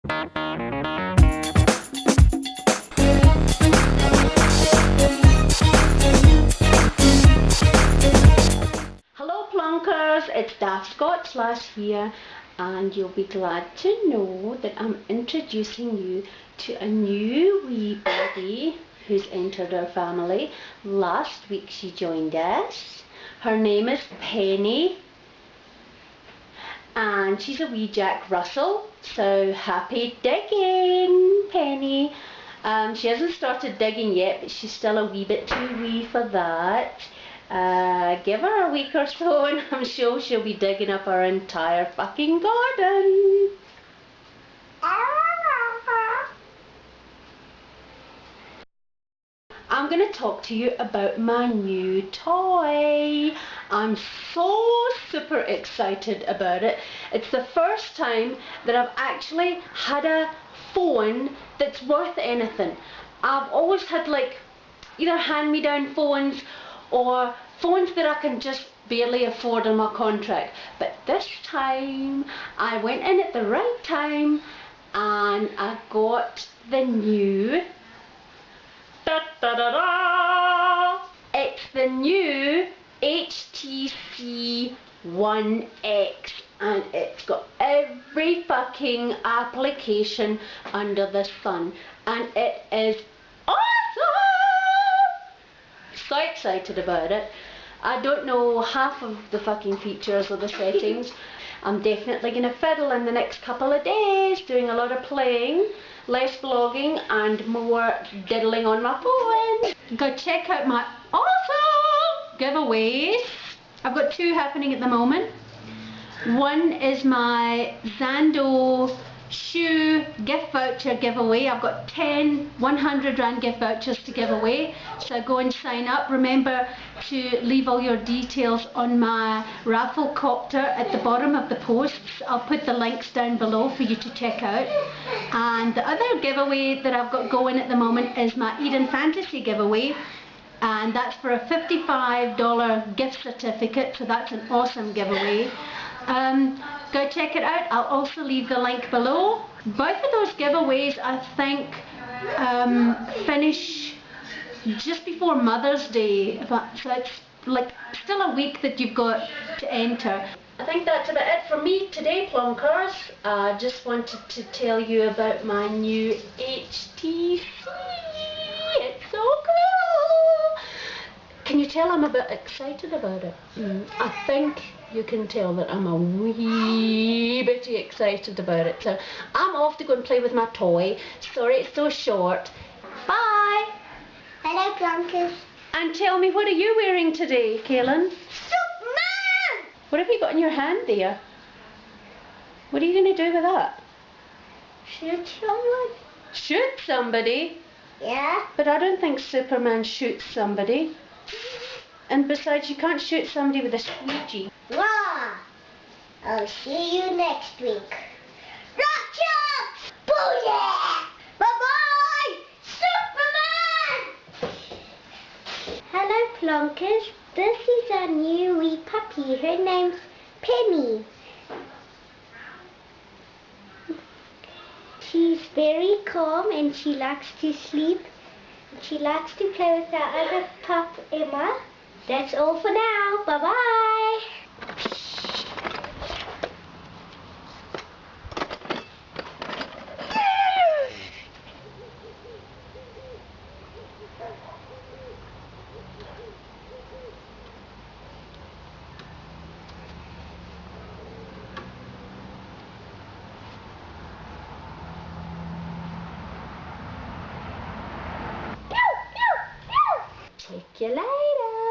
Hello Plonkers, it's Daft Scotch here, and you'll be glad to know that I'm introducing you to a new wee baby who's entered our family. Last week she joined us. Her name is Penny, and she's a wee Jack Russell, so happy digging, Penny. She hasn't started digging yet, but she's still a wee bit too wee for that. Give her a week or so and I'm sure she'll be digging up our entire fucking garden. I'm going to talk to you about my new toy. I'm so super excited about it. It's the first time that I've actually had a phone that's worth anything. I've always had like either hand-me-down phones or phones that I can just barely afford on my contract. But this time I went in at the right time and I got the new it's the new HTC One X, and it's got every fucking application under the sun, and it is awesome! So excited about it. I don't know half of the fucking features or the settings. I'm definitely going to fiddle in the next couple of days, doing a lot of playing, less vlogging and more diddling on my phone. Go check out my awesome giveaways. I've got two happening at the moment. One is my Zando shoe gift voucher giveaway. I've got 10 100 Rand gift vouchers to give away, so go and sign up. Remember to leave all your details on my raffle copter at the bottom of the posts. I'll put the links down below for you to check out. And the other giveaway that I've got going at the moment is my Eden Fantasy giveaway, and that's for a $55 gift certificate, so that's an awesome giveaway. Go check it out. I'll also leave the link below. Both of those giveaways I think finish just before Mother's Day, so it's like still a week that you've got to enter. I think that's about it for me today, Plonkers. I just wanted to tell you about my new HTC. It's so cool! Can you tell I'm a bit excited about it? I think you can tell that I'm a wee bit excited about it. So I'm off to go and play with my toy. Sorry it's so short. Bye! Hello, Plonkers. And tell me, what are you wearing today, Kaylin? Superman! What have you got in your hand there? What are you going to do with that? Shoot someone? Shoot somebody? Yeah. But I don't think Superman shoots somebody. And besides, you can't shoot somebody with a squeegee. Wow. I'll see you next week. Rocket! Booyah! Bye-bye! Superman! Hello, Plonkers. This is our new wee puppy. Her name's Penny. She's very calm and she likes to sleep. She likes to play with our other pup, Emma. That's all for now. Bye-bye. Check you later.